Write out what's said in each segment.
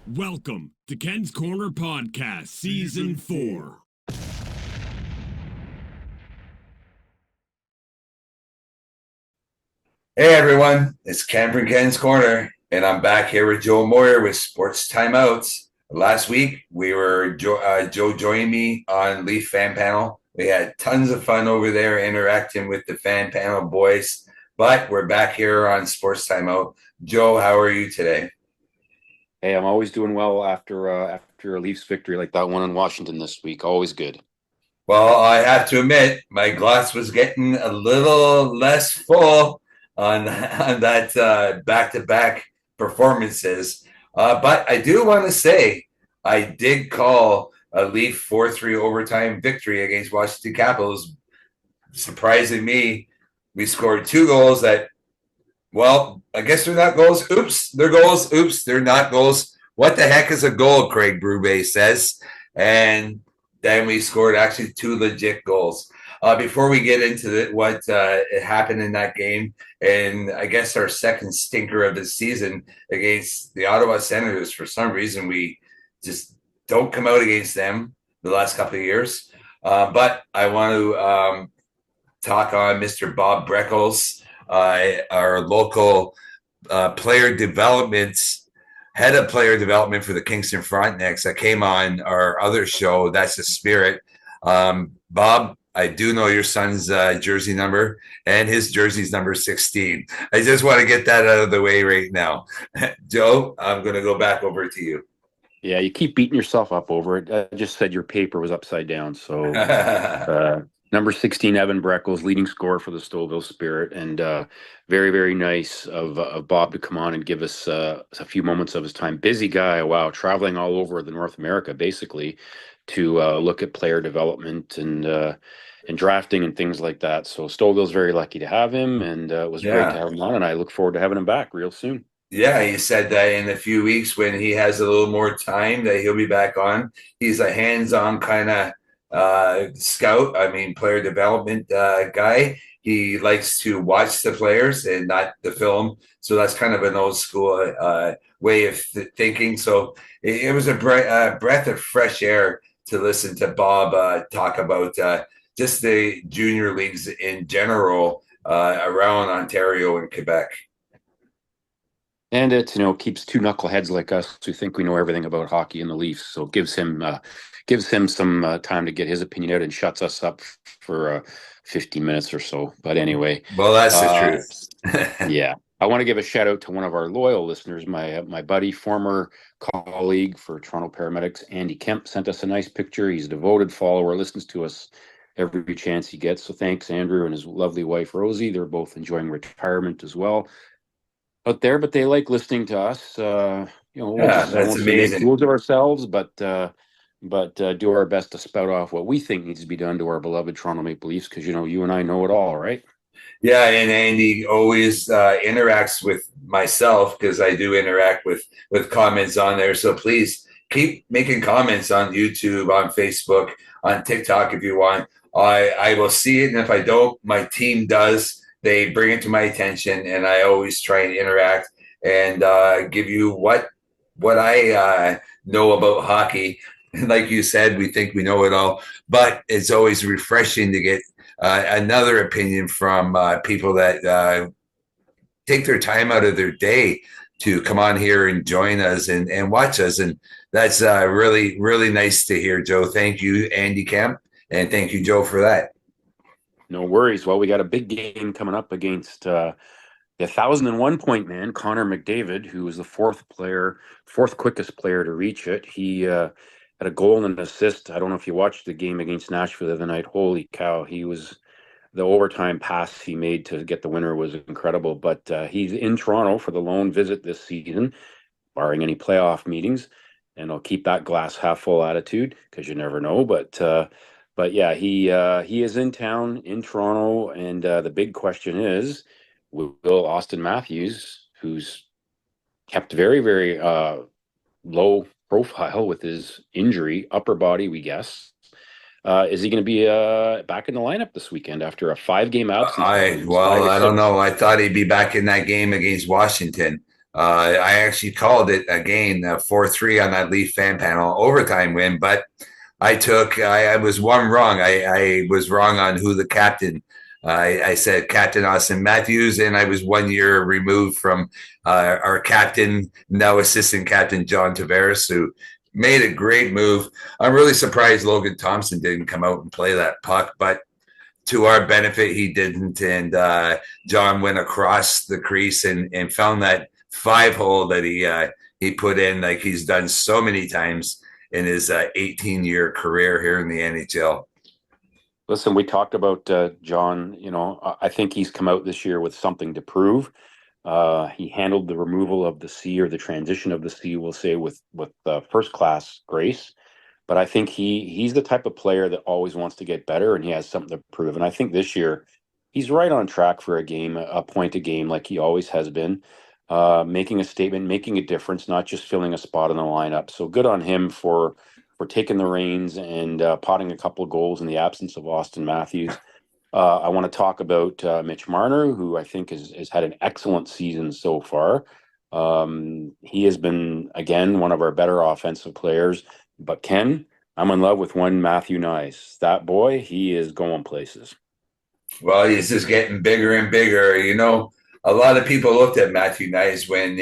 Welcome to Ken's Corner Podcast, Season 4. Hey everyone, it's Ken from Ken's Corner, and I'm back here with Joe Moyer with Sports Timeouts. Last week, Joe joined me on Leaf Fan Panel. We had tons of fun over there interacting with the fan panel boys, but we're back here on Sports Timeout. Joe, how are you today? Hey, I'm always doing well after a Leafs victory like that one in Washington this week. Always good. Well, I have to admit, my glass was getting a little less full on that back-to-back performances. But I do want to say I did call a Leaf 4-3 overtime victory against Washington Capitals. Surprising me, we scored 2 goals that, well, I guess they're not goals. Oops, they're goals. Oops, they're not goals. What the heck is a goal, Craig Brube says. And then we scored actually 2 legit goals. Before we get into what happened in that game, and I guess our second stinker of the season against the Ottawa Senators, for some reason we just don't come out against them the last couple of years. But I want to talk on Mr. Bob Breckles, our local player development head of player development for the Kingston Frontenacs that came on our other show, That's the Spirit. Bob, I do know your son's jersey number, and his jersey's number 16. I just want to get that out of the way right now. Joe, I'm going to go back over to you. Yeah, you keep beating yourself up over it. I just said your paper was upside down. So number 16, Evan Breckles, leading scorer for the Stouffville Spirit. And very, very nice of Bob to come on and give us a few moments of his time. Busy guy, wow, traveling all over the North America, basically, to look at player development and drafting and things like that. So Stouffville's very lucky to have him, and it was great to have him on, and I look forward to having him back real soon. Yeah, he said that in a few weeks when he has a little more time that he'll be back on. He's a hands-on kind of scout, player development guy. He likes to watch the players and not the film. So that's kind of an old school way of thinking. So it was a breath of fresh air to listen to Bob talk about just the junior leagues in general around Ontario and Quebec. And it, keeps 2 knuckleheads like us who think we know everything about hockey and the Leafs. So it gives him some time to get his opinion out and shuts us up for 15 minutes or so. But anyway. Well, that's the truth. Yeah. I want to give a shout out to one of our loyal listeners, my buddy, former colleague for Toronto Paramedics, Andy Kemp, sent us a nice picture. He's a devoted follower, listens to us every chance he gets. So thanks, Andrew, and his lovely wife, Rosie. They're both enjoying retirement as well out there, but they like listening to us. That's amazing. Fools of ourselves, but do our best to spout off what we think needs to be done to our beloved Toronto Maple Leafs, because you and I know it all, right? Yeah, and Andy always interacts with myself because I do interact with comments on there. So please keep making comments on YouTube, on Facebook, on TikTok if you want. I will see it, and if I don't, my team does. They bring it to my attention, and I always try and interact and give you what I know about hockey. Like you said, we think we know it all, but it's always refreshing to get another opinion from people that take their time out of their day to come on here and join us and watch us. And that's really, really nice to hear, Joe. Thank you, Andy Kemp, and thank you, Joe, for that. No worries. Well, we got a big game coming up against the 1,001 point man, Connor McDavid, who was the fourth quickest player to reach it. He had a goal and an assist. I don't know if you watched the game against Nashville the other night. Holy cow. The overtime pass he made to get the winner was incredible. But he's in Toronto for the lone visit this season, barring any playoff meetings. And I'll keep that glass half full attitude because you never know. But yeah, he is in town in Toronto, and the big question is, will Auston Matthews, who's kept very, very low profile with his injury, upper body, we guess, is he going to be back in the lineup this weekend after a 5-game absence? I don't know. I thought he'd be back in that game against Washington. I actually called it again 4-3 on that Leaf fan panel overtime win, but I was one wrong. I was wrong on who the captain. I said Captain Auston Matthews, and I was 1 year removed from our captain, now assistant captain John Tavares, who made a great move. I'm really surprised Logan Thompson didn't come out and play that puck, but to our benefit, he didn't. And John went across the crease and found that 5-hole that he put in, like he's done so many times in his 18-year career here in the NHL. Listen, we talked about John. I think he's come out this year with something to prove. He handled the removal of the C, or the transition of the C, we'll say, with first class grace. But I think he's the type of player that always wants to get better, and he has something to prove. And I think this year he's right on track for a point a game, like he always has been, making a statement, making a difference, not just filling a spot in the lineup. So good on him for taking the reins and potting a couple of goals in the absence of Auston Matthews. I want to talk about Mitch Marner, who I think has had an excellent season so far. He has been, again, one of our better offensive players. But Ken, I'm in love with one Matthew Nice. That boy, he is going places. Well, he's just getting bigger and bigger. A lot of people looked at Matthew Nice when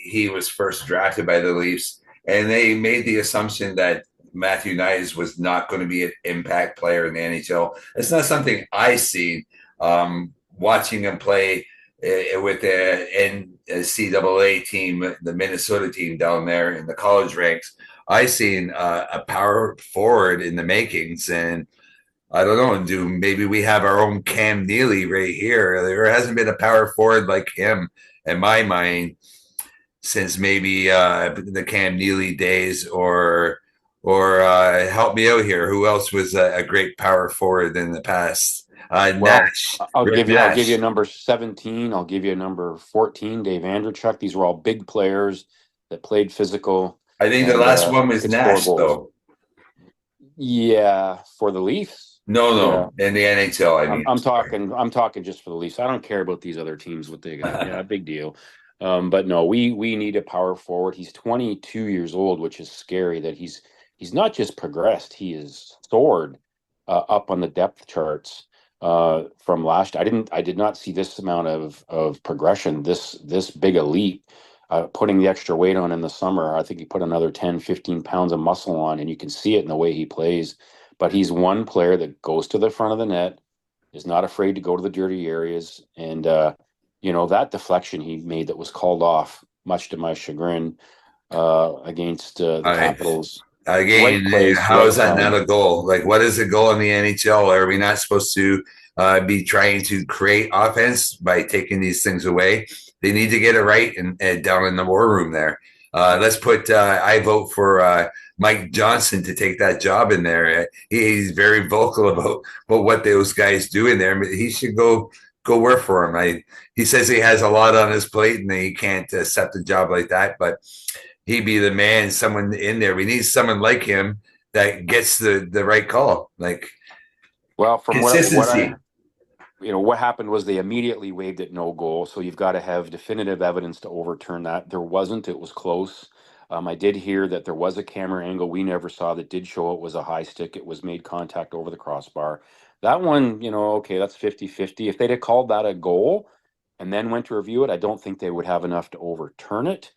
he was first drafted by the Leafs, and they made the assumption that Matthew Nice was not going to be an impact player in the NHL. It's not something I see watching him play with the NCAA team, the Minnesota team down there in the college ranks. I seen a power forward in the makings, and I don't know. Maybe we have our own Cam Neely right here? There hasn't been a power forward like him in my mind since maybe the Cam Neely days, or help me out here. Who else was a great power forward in the past? Nash. I'll give you number 17. I'll give you number 14, Dave Andrechuk. These were all big players that played physical. I think the last one was Nash, though. Yeah, for the Leafs. No, in the NHL. I mean, I'm talking just for the Leafs. I don't care about these other teams, what they got. Yeah, big deal. But no, we need a power forward. He's 22 years old, which is scary. That he's not just progressed; he is soared up on the depth charts from last. I did not see this amount of progression, this big a leap. Putting the extra weight on in the summer, I think he put another 10, 15 pounds of muscle on, and you can see it in the way he plays. But he's one player that goes to the front of the net, is not afraid to go to the dirty areas. And, that deflection he made that was called off, much to my chagrin, against the Capitals. Again, how is that not a goal? Like, what is a goal in the NHL? Are we not supposed to be trying to create offense by taking these things away? They need to get it right and down in the war room there. Let's put. I vote for Mike Johnson to take that job in there. He's very vocal about what those guys do in there. He should go work for him. He says he has a lot on his plate and he can't accept a job like that. But he'd be the man. Someone in there. We need someone like him that gets the right call. Like, well, from consistency. What happened was they immediately waived it no goal. So you've got to have definitive evidence to overturn that. There wasn't. It was close. I did hear that there was a camera angle we never saw that did show it was a high stick. It was made contact over the crossbar. That one, okay, that's 50-50. If they'd have called that a goal and then went to review it, I don't think they would have enough to overturn it.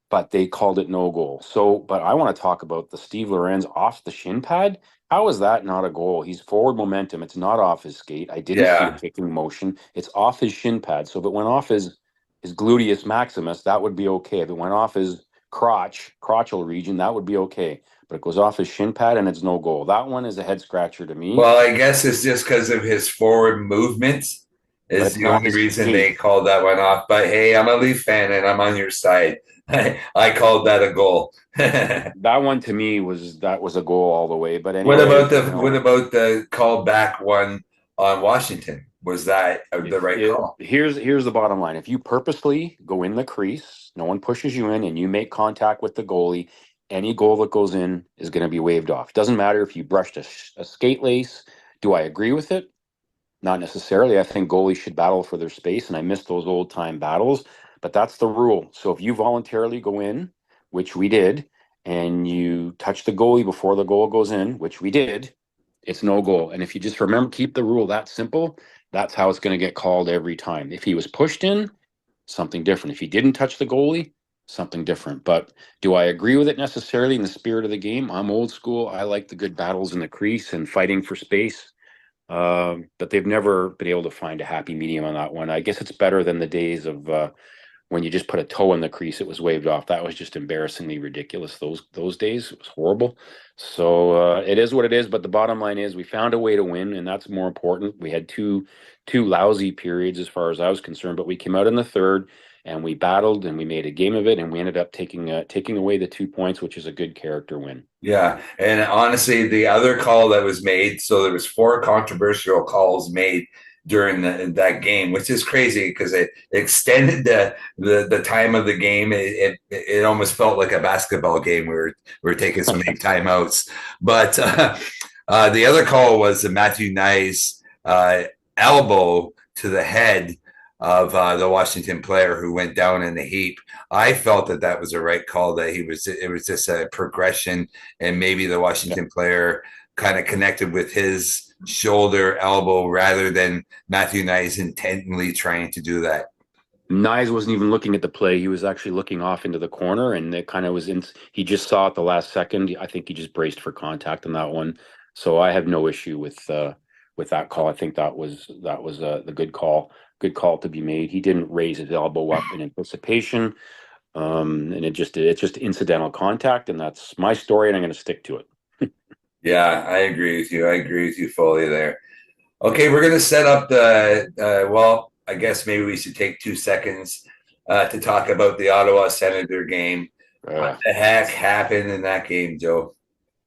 But they called it no goal. So, but I want to talk about the Steve Lorenz off the shin pad. How is that not a goal? He's forward momentum. It's not off his skate. I didn't see a kicking motion. It's off his shin pad. So if it went off his gluteus maximus, that would be okay. If it went off his crotchal region, that would be okay. But it goes off his shin pad and it's no goal. That one is a head scratcher to me. Well, I guess it's just because of his forward movements is the only reason they called that one off. But hey, I'm a Leaf fan and I'm on your side. I called that a goal. That one to me was a goal all the way. But anyway, what about the call back one on Washington? Was that the right call? Here's the bottom line. If you purposely go in the crease, no one pushes you in, and you make contact with the goalie, any goal that goes in is going to be waved off. It doesn't matter if you brushed a skate lace. Do I agree with it? Not necessarily. I think goalies should battle for their space, and I miss those old time battles. but that's the rule. So if you voluntarily go in, which we did, and you touch the goalie before the goal goes in, which we did, it's no goal. And if you just remember, keep the rule that simple, that's how it's going to get called every time. If he was pushed in, something different. If he didn't touch the goalie, something different. But do I agree with it necessarily in the spirit of the game? I'm old school. I like the good battles in the crease and fighting for space. But they've never been able to find a happy medium on that one. I guess it's better than the days of when you just put a toe in the crease, it was waved off. That was just embarrassingly ridiculous. Those days, it was horrible. So it is what it is. But the bottom line is we found a way to win, and that's more important. We had two lousy periods as far as I was concerned, but we came out in the third and we battled and we made a game of it, and we ended up taking away the 2 points, which is a good character win. Yeah, and honestly, the other call that was made, so there was 4 controversial calls made during that game, which is crazy because it extended the time of the game. It almost felt like a basketball game. We were taking so many timeouts. But the other call was the Matthew Nyes elbow to the head of the Washington player who went down in the heap. I felt that was a right call, that it was just a progression, and maybe the Washington player kind of connected with his shoulder, elbow, rather than Matthew Nyes intently trying to do that. Nyes wasn't even looking at the play. He was actually looking off into the corner, and it kind of was he just saw at the last second. I think he just braced for contact on that one. So I have no issue with that call. I think that was the good call to be made. He didn't raise his elbow up in anticipation. And it's just incidental contact, and that's my story, and I'm going to stick to it. Yeah, I agree with you. I agree with you fully there. Okay, we're going to set up well, I guess maybe we should take 2 seconds to talk about the Ottawa Senator game. What the heck happened in that game, Joe?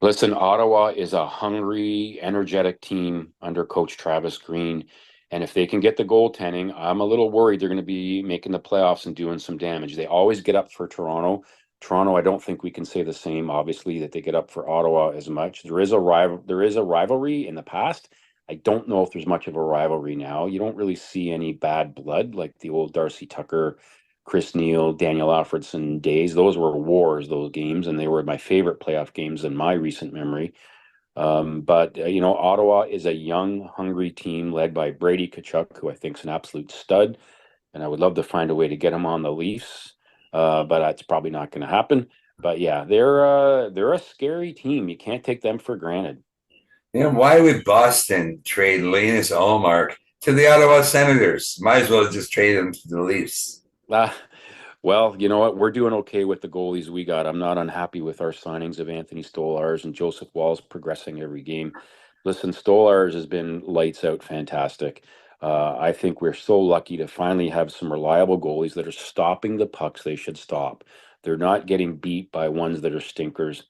Listen, Ottawa is a hungry, energetic team under Coach Travis Green. And if they can get the goaltending, I'm a little worried they're going to be making the playoffs and doing some damage. They always get up for Toronto. Toronto, I don't think we can say the same, obviously, that they get up for Ottawa as much. There is a rivalry in the past. I don't know if there's much of a rivalry now. You don't really see any bad blood like the old Darcy Tucker, Chris Neal, Daniel Alfredson days. Those were wars, those games, and they were my favorite playoff games in my recent memory. But Ottawa is a young, hungry team led by Brady Tkachuk, who I think is an absolute stud, and I would love to find a way to get him on the Leafs, but that's probably not going to happen. But yeah, they're a scary team. You can't take them for granted. Why would Boston trade Linus Ullmark to the Ottawa Senators? Might as well just trade him to the Leafs. Well, you know what? We're doing okay with the goalies we got. I'm not unhappy with our signings of Anthony Stolarz and Joseph Wall's progressing every game. Listen, Stolarz has been lights out fantastic. I think we're so lucky to finally have some reliable goalies that are stopping the pucks they should stop. They're not getting beat by ones that are stinkers.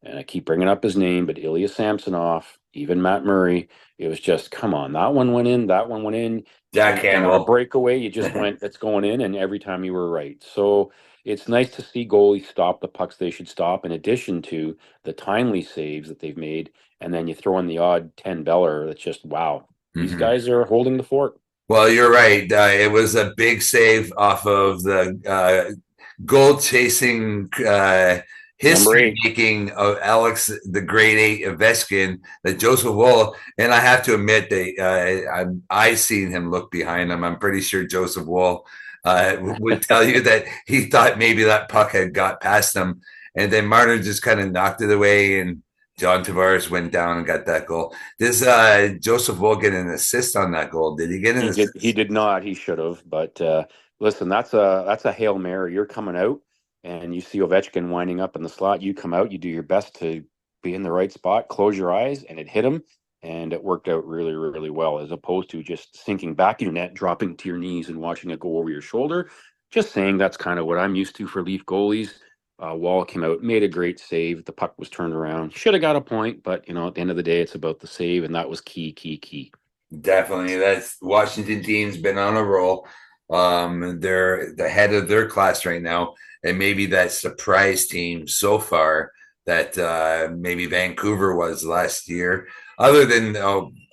And I keep bringing up his name, but Ilya Samsonov, even Matt Murray, it was just, come on, that one went in, that one went in. Jack Campbell. On a breakaway, you just went, it's going in, and every time you were right. So it's nice to see goalies stop the pucks they should stop, in addition to the timely saves that they've made. And then you throw in the odd 10 beller. That's just, wow. These guys are holding the fort. Well, you're right. It was a big save off of the goal chasing history making of Alex, the grade 8 Ovechkin, that Joseph Woll, and I have to admit that I've seen him look behind him. I'm pretty sure Joseph Woll would tell you that he thought maybe that puck had got past him, and then Marner just kind of knocked it away, and John Tavares went down and got that goal. Does Joseph Woll get an assist on that goal? Did he get an assist? He did not. He should have. But listen, that's a Hail Mary. You're coming out, and you see Ovechkin winding up in the slot. You come out, you do your best to be in the right spot, close your eyes, and it hit him. And it worked out really, really well, as opposed to just sinking back in your net, dropping to your knees, and watching it go over your shoulder. Just saying, that's kind of what I'm used to for Leaf goalies. Wall came out, made a great save. The puck was turned around. Should have got a point, but at the end of the day, it's about the save, and that was key. Definitely. That's Washington team's been on a roll. They're the head of their class right now, and maybe that surprise team so far that maybe Vancouver was last year. other than,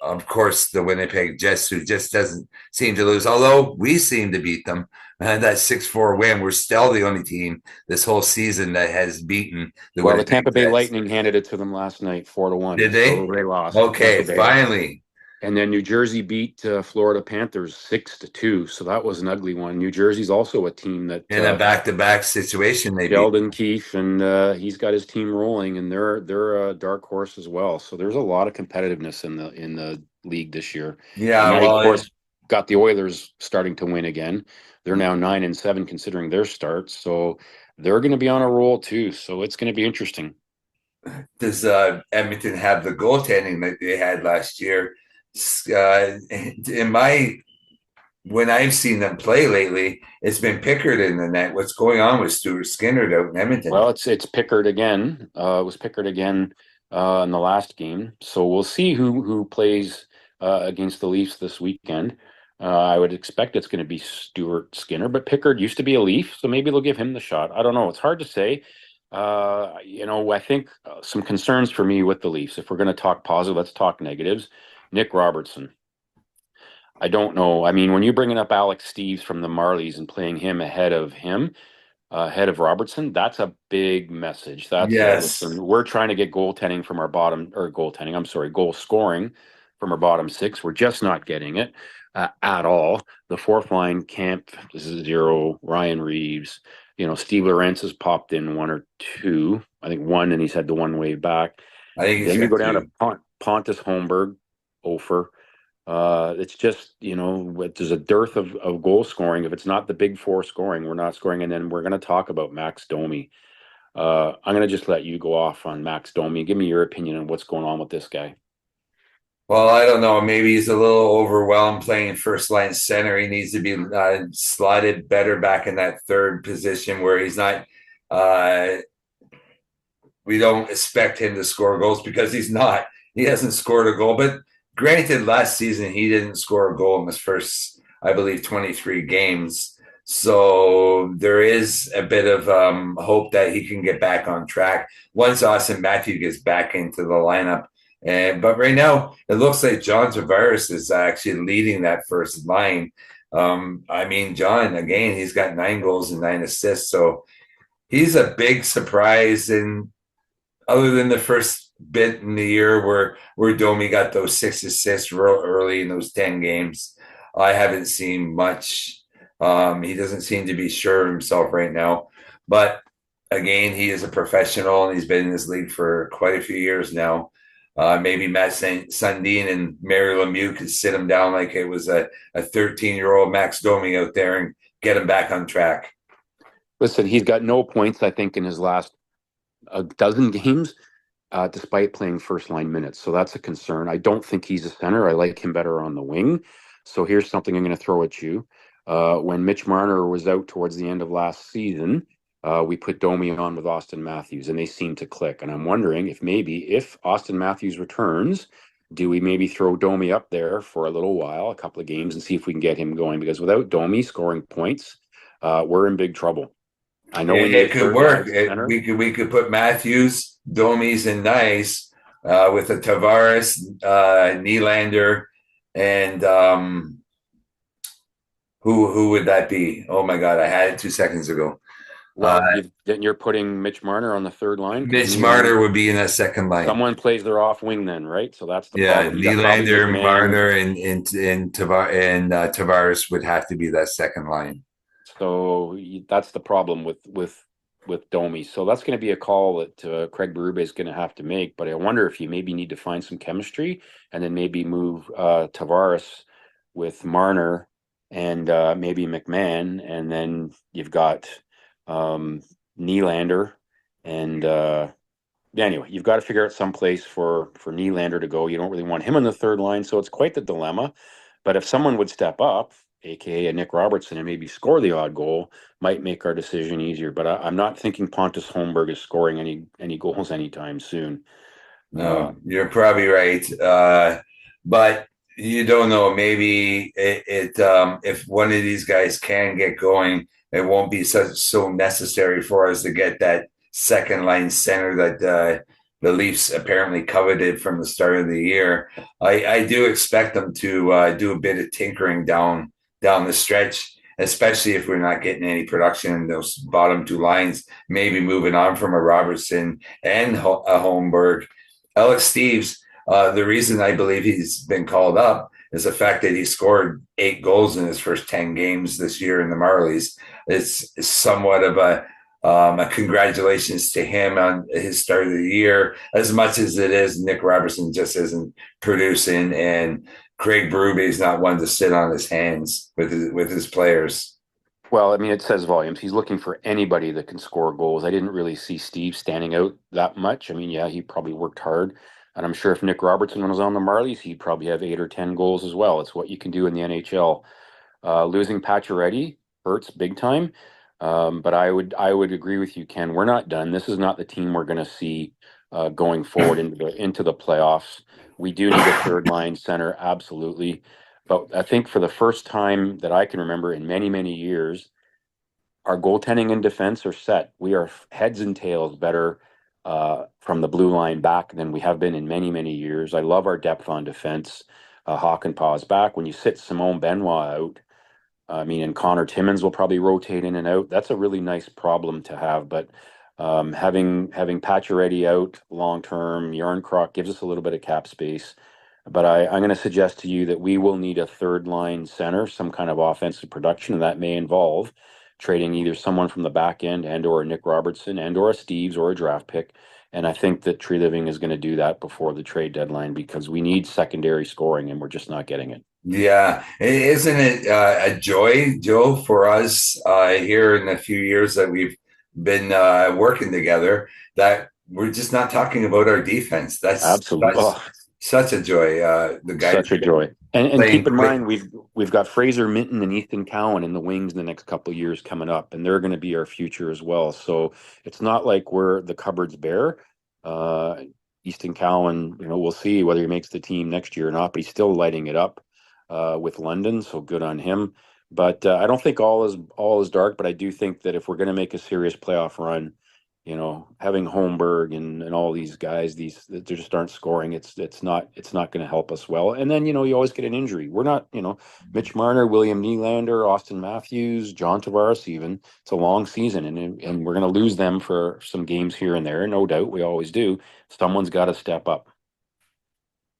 of course, the Winnipeg Jets, who just doesn't seem to lose, although we seem to beat them. And that 6-4 win, we're still the only team this whole season that has beaten the Well, the Winnipeg Tampa Bay Jets. Lightning handed it to them last night, 4-1. Did they? So they lost. Okay, finally. And then New Jersey beat Florida Panthers 6-2. So that was an ugly one. New Jersey's also a team that in a back-to-back situation, they Sheldon Keefe, and he's got his team rolling, and they're a dark horse as well. So there's a lot of competitiveness in the league this year. Yeah, and well, of course, got the Oilers starting to win again. They're now 9-7 considering their start, so they're going to be on a roll too. So it's going to be interesting. Does Edmonton have the goaltending that they had last year? When I've seen them play lately, it's been Pickard in the net. What's going on with Stuart Skinner out in Edmonton? Well, it's Pickard again. It was Pickard again in the last game. So we'll see who plays against the Leafs this weekend. I would expect it's going to be Stuart Skinner, but Pickard used to be a Leaf, so maybe they'll give him the shot. I don't know. It's hard to say. I think some concerns for me with the Leafs. If we're going to talk positive, let's talk negatives. Nick Robertson. I don't know. I mean, when you're bringing up Alex Steeves from the Marlies and playing him ahead of Robertson, that's a big message. That's yes. Listen, we're trying to get goaltending from our goal scoring from our bottom six. We're just not getting it at all. The fourth line, Camp is 0. Ryan Reeves, Steve Lorentz has popped in 1 or 2. I think 1, and he's had the one way back. I think then you go down to Pontus Holmberg, Ofer. It's just, there's a dearth of goal scoring. If it's not the big four scoring, we're not scoring. And then we're going to talk about Max Domi. I'm going to just let you go off on Max Domi. Give me your opinion on what's going on with this guy. Well, I don't know. Maybe he's a little overwhelmed playing first line center. He needs to be slotted better back in that third position where he's not. We don't expect him to score goals because he's not. He hasn't scored a goal. But granted, last season he didn't score a goal in his first, I believe, 23 games. So there is a bit of hope that he can get back on track once Auston Matthews gets back into the lineup. But right now, it looks like John Tavares is actually leading that first line. John, again, he's got 9 goals and 9 assists. So he's a big surprise. And other than the first bit in the year where Domi got those 6 assists real early in those 10 games, I haven't seen much. He doesn't seem to be sure of himself right now. But again, he is a professional and he's been in this league for quite a few years now. Maybe Matt Sundin and Mary Lemieux could sit him down like it was a 13-year-old Max Domi out there and get him back on track. Listen, he's got no points, I think, in his last dozen games, despite playing first-line minutes. So that's a concern. I don't think he's a center. I like him better on the wing. So here's something I'm going to throw at you. When Mitch Marner was out towards the end of last season, we put Domi on with Auston Matthews, and they seem to click. And I'm wondering if Auston Matthews returns, do we maybe throw Domi up there for a little while, a couple of games, and see if we can get him going? Because without Domi scoring points, we're in big trouble. I know it could work. We could put Matthews, Domi's, and Nice with a Tavares, Nylander, and who would that be? Oh my God, I had it 2 seconds ago. Well, you're putting Mitch Marner on the third line. Mitch Marner would be in that second line. Someone plays their off wing then, right? So that's the problem. Nylander, Marner, and Tavares would have to be that second line. So that's the problem with Domi. So that's going to be a call that Craig Berube is going to have to make. But I wonder if you maybe need to find some chemistry and then maybe move Tavares with Marner and maybe McMahon, and then you've got Nylander, and anyway, you've got to figure out some place for Nylander to go. You don't really want him on the third line, so it's quite the dilemma. But if someone would step up, aka Nick Robertson, and maybe score the odd goal, might make our decision easier. But I'm not thinking Pontus Holmberg is scoring any goals anytime soon. No, you're probably right. But you don't know. Maybe if one of these guys can get going, it won't be so necessary for us to get that second line center that the Leafs apparently coveted from the start of the year. I do expect them to do a bit of tinkering down the stretch, especially if we're not getting any production in those bottom two lines. Maybe moving on from a Robertson and a Holmberg. Alex Steeves, the reason I believe he's been called up is the fact that he scored 8 goals in his first 10 games this year in the Marlies. It's somewhat of a congratulations to him on his start of the year, as much as it is Nick Robertson just isn't producing, and Craig Berube's not one to sit on his hands with his players. Well, I mean, it says volumes. He's looking for anybody that can score goals. I didn't really see Steve standing out that much. I mean, yeah, he probably worked hard. And I'm sure if Nick Robertson was on the Marlies, he'd probably have 8 or 10 goals as well. It's what you can do in the NHL. Losing Pacioretty hurts big time. But I would agree with you, Ken. We're not done. This is not the team we're going to see going forward into the playoffs. We do need a third line center, absolutely. But I think for the first time that I can remember in many, many years, our goaltending and defense are set. We are heads and tails better from the blue line back than we have been in many, many years. I love our depth on defense. Hakanpää's back. When you sit Simone Benoit out, I mean, and Connor Timmins will probably rotate in and out. That's a really nice problem to have. But having Pacioretty out long term, Yarncroc gives us a little bit of cap space. But I'm going to suggest to you that we will need a third line center, some kind of offensive production, and that may involve trading either someone from the back end and or a Nick Robertson and or a Steves or a draft pick. And I think that Tree Living is going to do that before the trade deadline because we need secondary scoring and we're just not getting it. Yeah, isn't it a joy, Joe, for us here in the few years that we've been working together that we're just not talking about our defense? That's absolutely such a joy. The guys, such a joy, and keep in mind we've got Fraser Minton and Ethan Cowan in the wings in the next couple of years coming up, and they're going to be our future as well. So it's not like we're the cupboard's bare. Easton Cowan, we'll see whether he makes the team next year or not, but he's still lighting it up with London, so good on him. But I don't think all is dark. But I do think that if we're going to make a serious playoff run, having Holmberg and all these guys, they just aren't scoring. It's not going to help us well. And then you always get an injury. We're not Mitch Marner, William Nylander, Auston Matthews, John Tavares. Even it's a long season, and we're going to lose them for some games here and there. No doubt, we always do. Someone's got to step up.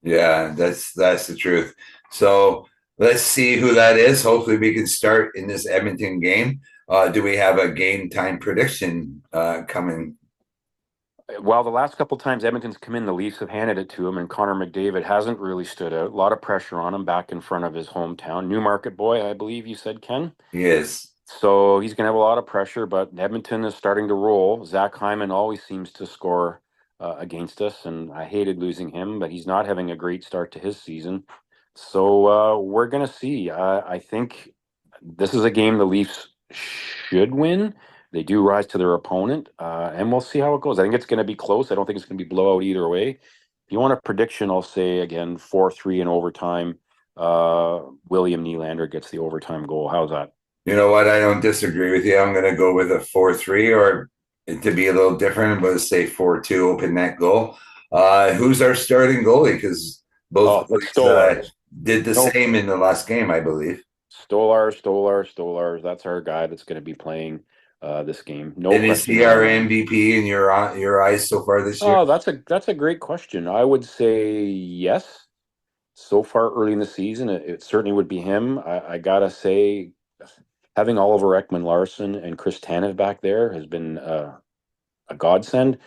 Yeah, that's the truth. So let's see who that is. Hopefully, we can start in this Edmonton game. Do we have a game time prediction coming? Well, the last couple times Edmonton's come in, the Leafs have handed it to him, and Connor McDavid hasn't really stood out. A lot of pressure on him back in front of his hometown. Newmarket boy, I believe you said, Ken? He is. So he's going to have a lot of pressure, but Edmonton is starting to roll. Zach Hyman always seems to score against us, and I hated losing him, but he's not having a great start to his season. So we're going to see. I think this is a game the Leafs should win. They do rise to their opponent, and we'll see how it goes. I think it's going to be close. I don't think it's going to be blowout either way. If you want a prediction, I'll say again 4-3 in overtime. William Nylander gets the overtime goal. How's that? You know what? I don't disagree with you. I'm going to go with a 4-3, or to be a little different, but say 4-2, open net goal. Who's our starting goalie? Because both did the same in the last game, I believe. Stolar. That's our guy that's going to be playing this game. No, and is he our MVP in your eyes so far this year? Oh, that's a great question. I would say yes. So far early in the season, it certainly would be him. I gotta say, having Oliver Ekman-Larsson and Chris Tanev back there has been a godsend.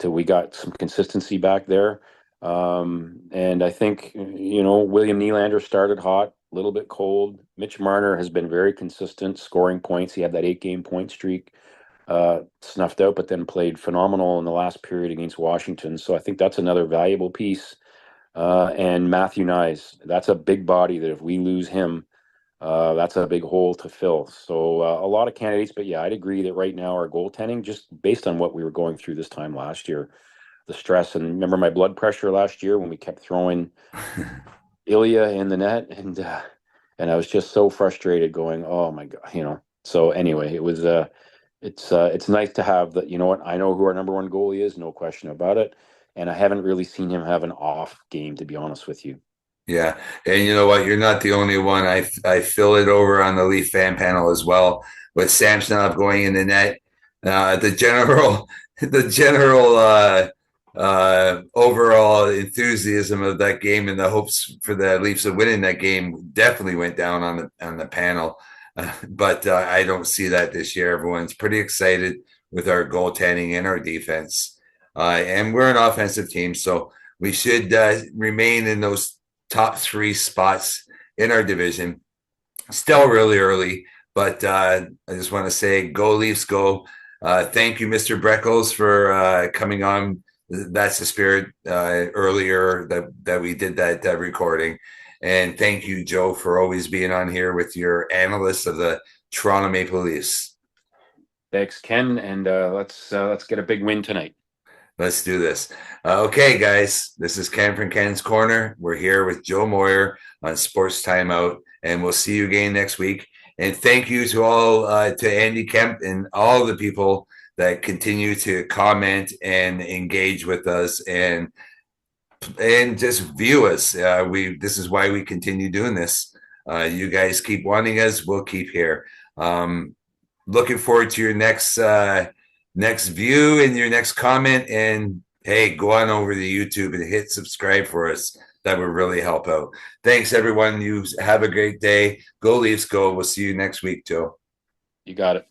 We got some consistency back there. And I think, William Nylander started hot, a little bit cold. Mitch Marner has been very consistent, scoring points. He had that 8-game point streak snuffed out, but then played phenomenal in the last period against Washington. So I think that's another valuable piece. And Matthew Nyes, that's a big body that if we lose him, that's a big hole to fill. So a lot of candidates, but yeah, I'd agree that right now our goaltending, just based on what we were going through this time last year, the stress, and remember my blood pressure last year when we kept throwing Ilya in the net, and I was just so frustrated going, oh my God, So anyway, it was it's nice to have that. You know what? I know who our number one goalie is, no question about it. and I haven't really seen him have an off game, to be honest with you. Yeah, and you know what? You're not the only one. I feel it over on the Leaf fan panel as well, with Samsonov going in the net. The general, the general overall enthusiasm of that game and the hopes for the Leafs of winning that game definitely went down on the panel. But I don't see that this year. Everyone's pretty excited with our goaltending and our defense, and we're an offensive team, so we should remain in those top 3 spots in our division. Still really early, but I just want to say, go Leafs, go. Thank you, Mr. Breckles, for coming on. That's the spirit earlier that we did that recording. And thank you, Joe, for always being on here with your analysts of the Toronto Maple Leafs. Thanks, Ken, and let's get a big win tonight. Let's do this. Okay, guys, this is Ken from Ken's Corner. We're here with Joe Moyer on Sports Timeout, and we'll see you again next week. And thank you to all, to Andy Kemp and all the people that continue to comment and engage with us and just view us. This is why we continue doing this. You guys keep wanting us, we'll keep here. Looking forward to your next view and your next comment, and hey, go on over to YouTube and hit subscribe for us. That would really help out. Thanks, everyone. You have a great day. Go Leafs, go. We'll see you next week, Joe. You got it.